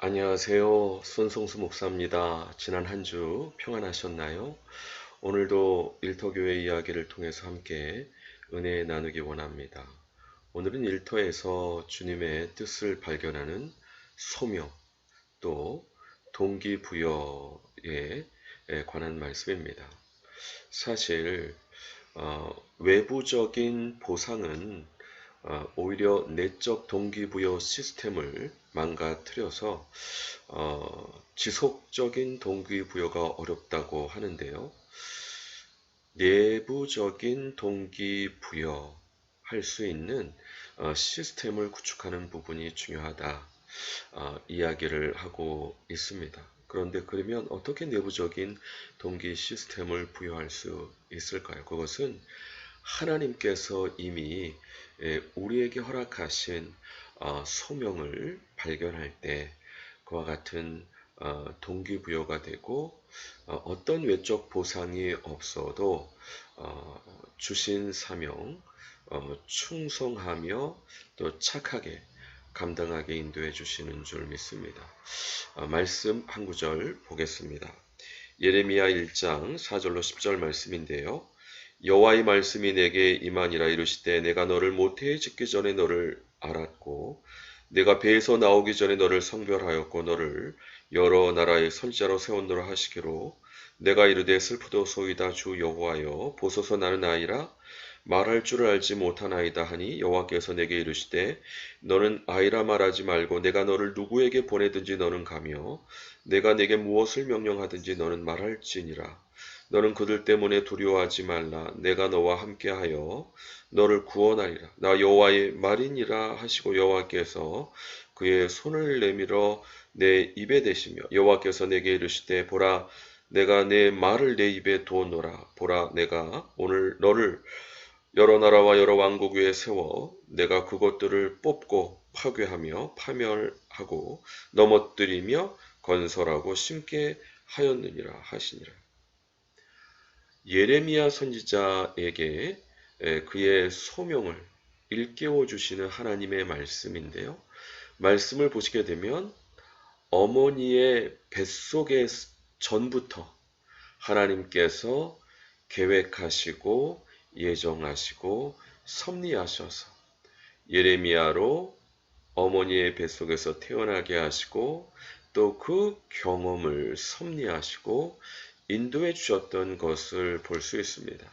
안녕하세요. 손성수 목사입니다. 지난 한 주 평안하셨나요? 오늘도 일터교회 이야기를 통해서 함께 은혜 나누기 원합니다. 오늘은 일터에서 주님의 뜻을 발견하는 소명, 또 동기부여에 관한 말씀입니다. 사실 외부적인 보상은 오히려 내적 동기부여 시스템을 망가뜨려서 지속적인 동기부여가 어렵다고 하는데요. 내부적인 동기부여 할 수 있는 시스템을 구축하는 부분이 중요하다 이야기를 하고 있습니다. 그런데 그러면 어떻게 내부적인 동기 시스템을 부여할 수 있을까요? 그것은 하나님께서 이미 우리에게 허락하신 소명을 발견할 때 그와 같은 동기부여가 되고 어떤 외적 보상이 없어도 주신 사명 충성하며 또 착하게 감당하게 인도해 주시는 줄 믿습니다. 말씀 한 구절 보겠습니다. 예레미야 1장 4절로 10절 말씀인데요. 여호와의 말씀이 내게 임하니라. 이르시되 내가 너를 모태에 짓기 전에 너를 알았고 내가 배에서 나오기 전에 너를 성별하였고 너를 여러 나라의 선지자로 세웠노라 하시기로 내가 이르되 슬프도소이다 주 여호와여 보소서 나는 아이라 말할 줄을 알지 못하나이다 하니 여호와께서 내게 이르시되 너는 아이라 말하지 말고 내가 너를 누구에게 보내든지 너는 가며 내가 내게 무엇을 명령하든지 너는 말할지니라. 너는 그들 때문에 두려워하지 말라. 내가 너와 함께하여 너를 구원하리라. 나 여호와의 말이니라 하시고 여호와께서 그의 손을 내밀어 내 입에 대시며 여호와께서 내게 이르시되 보라 내가 내 말을 내 입에 두었노라. 보라 내가 오늘 너를 여러 나라와 여러 왕국 위에 세워 내가 그것들을 뽑고 파괴하며 파멸하고 넘어뜨리며 건설하고 심게 하였느니라 하시니라. 예레미야 선지자에게 그의 소명을 일깨워 주시는 하나님의 말씀인데요. 말씀을 보시게 되면 어머니의 뱃속의 전부터 하나님께서 계획하시고 예정하시고 섭리하셔서 예레미야로 어머니의 뱃속에서 태어나게 하시고 또 그 경험을 섭리하시고 인도해 주셨던 것을 볼 수 있습니다.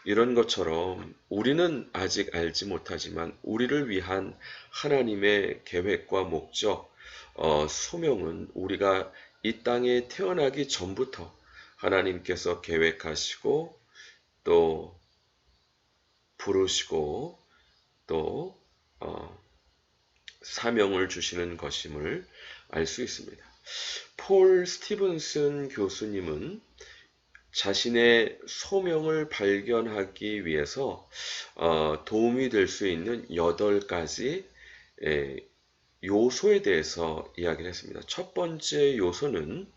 이런 것처럼 우리는 아직 알지 못하지만 우리를 위한 하나님의 계획과 목적, 소명은 우리가 이 땅에 태어나기 전부터 하나님께서 계획하시고 또 부르시고 또 사명을 주시는 것임을 알 수 있습니다. 폴 스티븐슨 교수님은 자신의 소명을 발견하기 위해서 도움이 될 수 있는 8가지 요소에 대해서 이야기를 했습니다. 첫 번째 요소는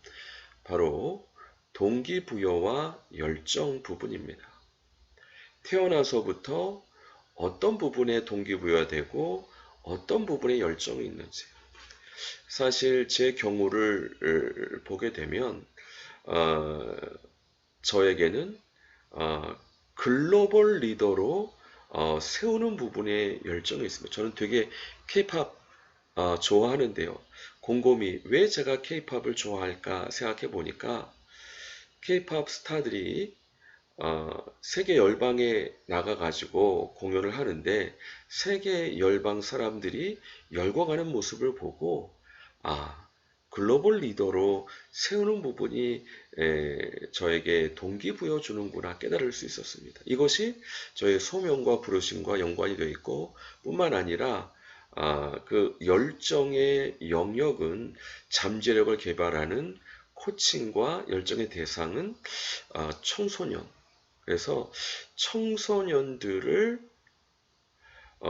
바로 동기부여와 열정 부분입니다. 태어나서부터 어떤 부분에 동기부여가 되고 어떤 부분에 열정이 있는지. 사실 제 경우를 보게 되면 저에게는 글로벌 리더로 세우는 부분에 열정이 있습니다. 저는 되게 K-팝 좋아하는데요. 곰곰이 왜 제가 K-팝을 좋아할까 생각해 보니까 K-팝 스타들이 세계 열방에 나가가지고 공연을 하는데 세계 열방 사람들이 열광하는 모습을 보고 글로벌 리더로 세우는 부분이 저에게 동기부여 주는구나 깨달을 수 있었습니다. 이것이 저의 소명과 부르심과 연관이 되어 있고 뿐만 아니라 그 열정의 영역은 잠재력을 개발하는 코칭과 열정의 대상은 청소년. 그래서 청소년들을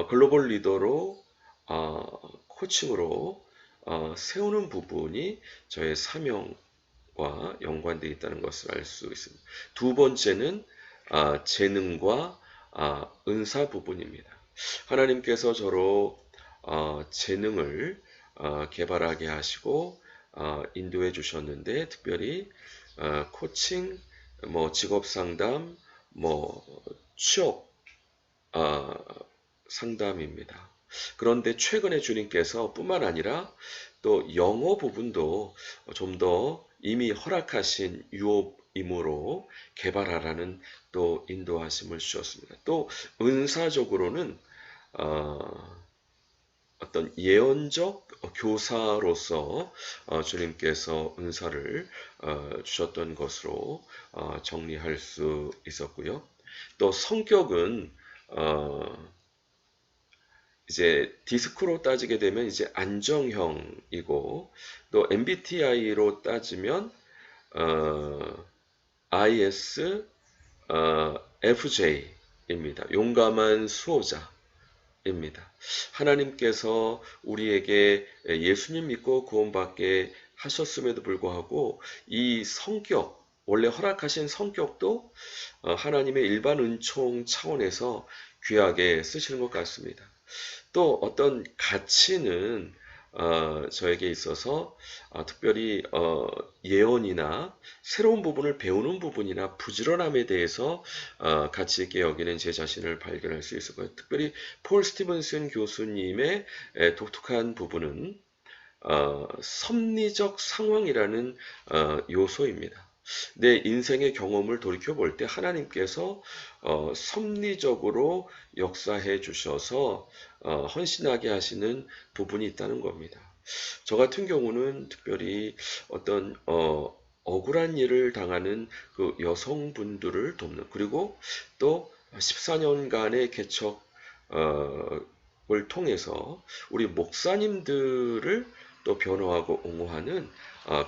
글로벌 리더로 코칭으로 세우는 부분이 저의 사명과 연관되어 있다는 것을 알 수 있습니다. 두 번째는 재능과 은사 부분입니다. 하나님께서 저로 재능을 개발하게 하시고 인도해 주셨는데 특별히 코칭, 뭐 직업 상담, 뭐 취업 상담입니다. 그런데 최근에 주님께서 뿐만 아니라 또 영어 부분도 좀 더 이미 허락하신 유업임으로 개발하라는 또 인도하심을 주셨습니다. 또 은사적으로는 어떤 예언적 교사로서 주님께서 은사를 주셨던 것으로 정리할 수 있었고요. 또 성격은 이제 디스크로 따지게 되면 이제 안정형이고 또 MBTI로 따지면 ISFJ입니다. 용감한 수호자입니다. 하나님께서 우리에게 예수님 믿고 구원받게 하셨음에도 불구하고 이 성격, 원래 허락하신 성격도 하나님의 일반 은총 차원에서 귀하게 쓰시는 것 같습니다. 또 어떤 가치는 저에게 있어서 특별히 예언이나 새로운 부분을 배우는 부분이나 부지런함에 대해서 가치 있게 여기는 제 자신을 발견할 수 있을 거예요. 특별히 폴 스티븐슨 교수님의 독특한 부분은 섭리적 상황이라는 요소입니다. 내 인생의 경험을 돌이켜 볼 때 하나님께서 섭리적으로 역사해 주셔서 헌신하게 하시는 부분이 있다는 겁니다. 저 같은 경우는 특별히 어떤 억울한 일을 당하는 그 여성분들을 돕는, 그리고 또 14년간의 개척을 통해서 우리 목사님들을 또 변호하고 옹호하는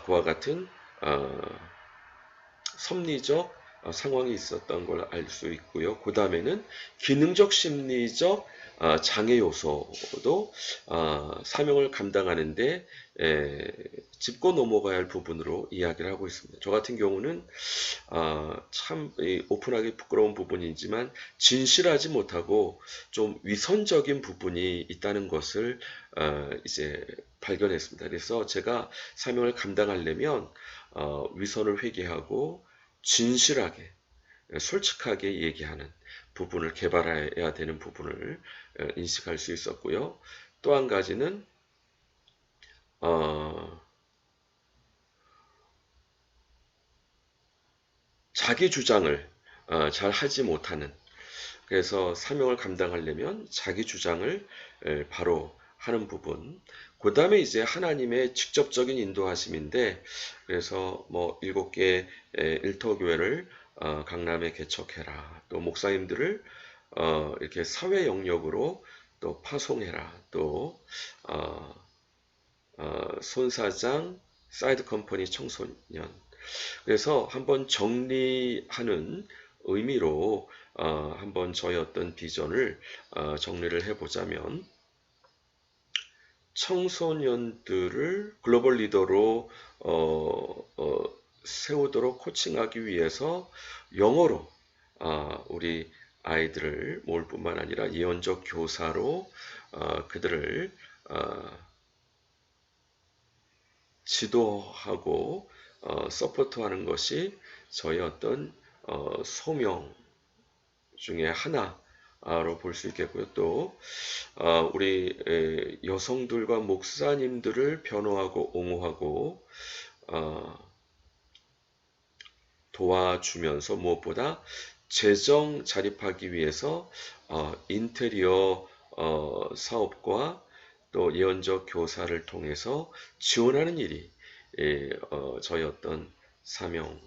그와 같은 섭리적 상황이 있었던 걸 알 수 있고요. 그 다음에는 기능적 심리적 장애 요소도 사명을 감당하는데 짚고 넘어가야 할 부분으로 이야기를 하고 있습니다. 저 같은 경우는 참 오픈하기 부끄러운 부분이지만 진실하지 못하고 좀 위선적인 부분이 있다는 것을 이제 발견했습니다. 그래서 제가 사명을 감당하려면 위선을 회개하고 진실하게 솔직하게 얘기하는 부분을 개발해야 되는 부분을 인식할 수 있었고요. 또 한 가지는 자기 주장을 잘 하지 못하는, 그래서 사명을 감당하려면 자기 주장을 바로 하는 부분. 그 다음에 이제 하나님의 직접적인 인도하심인데, 그래서 뭐 7개 일터교회를 강남에 개척해라. 또 목사님들을 이렇게 사회 영역으로 또 파송해라. 또 손사장, 사이드 컴퍼니 청소년. 그래서 한번 정리하는 의미로 한번 저의 어떤 비전을 정리를 해보자면, 청소년들을 글로벌 리더로 세우도록 코칭하기 위해서 영어로 우리 아이들을 모을 뿐만 아니라 예언적 교사로 그들을 지도하고 서포트하는 것이 저의 어떤 소명 중에 하나로 볼 수 있겠고요. 또 우리 여성들과 목사님들을 변호하고 옹호하고 도와주면서 무엇보다 재정 자립하기 위해서 인테리어 사업과 또 예언적 교사를 통해서 지원하는 일이 저희 어떤 사명.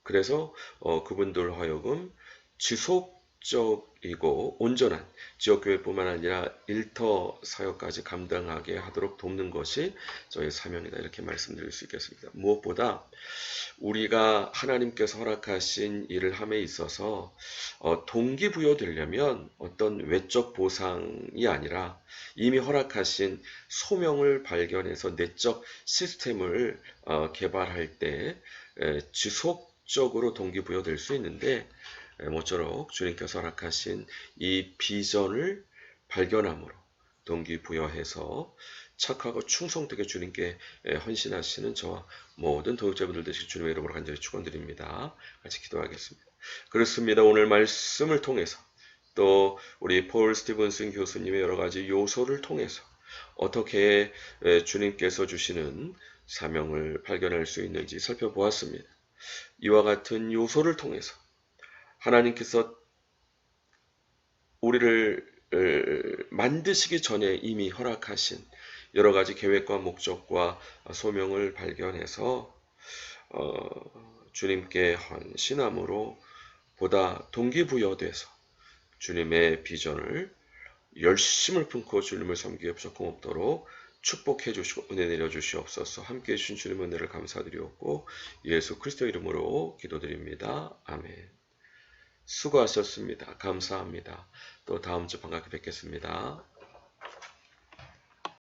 그래서 그분들 하여금 지속적이고 온전한 지역교회뿐만 아니라 일터 사역까지 감당하게 하도록 돕는 것이 저희 사명이다, 이렇게 말씀드릴 수 있겠습니다. 무엇보다 우리가 하나님께서 허락하신 일을 함에 있어서 동기부여되려면 어떤 외적 보상이 아니라 이미 허락하신 소명을 발견해서 내적 시스템을 개발할 때 지속적으로 동기부여될 수 있는데, 모쪼록 주님께서 허락하신 이 비전을 발견함으로 동기부여해서 착하고 충성되게 주님께 헌신하시는 저와 모든 도역자분들 되시길 주님의 이름으로 간절히 축원드립니다. 같이 기도하겠습니다. 그렇습니다. 오늘 말씀을 통해서 또 우리 폴 스티븐슨 교수님의 여러 가지 요소를 통해서 어떻게 주님께서 주시는 사명을 발견할 수 있는지 살펴보았습니다. 이와 같은 요소를 통해서 하나님께서 우리를 만드시기 전에 이미 허락하신 여러 가지 계획과 목적과 소명을 발견해서 주님께 헌신함으로 보다 동기부여돼서 주님의 비전을 열심을 품고 주님을 섬기게 협조금 없도록 축복해 주시고 은혜 내려 주시옵소서. 함께 해주신 주님의 은혜를 감사드리옵고 예수 그리스도 이름으로 기도드립니다. 아멘. 수고하셨습니다. 감사합니다. 또 다음 주 반갑게 뵙겠습니다.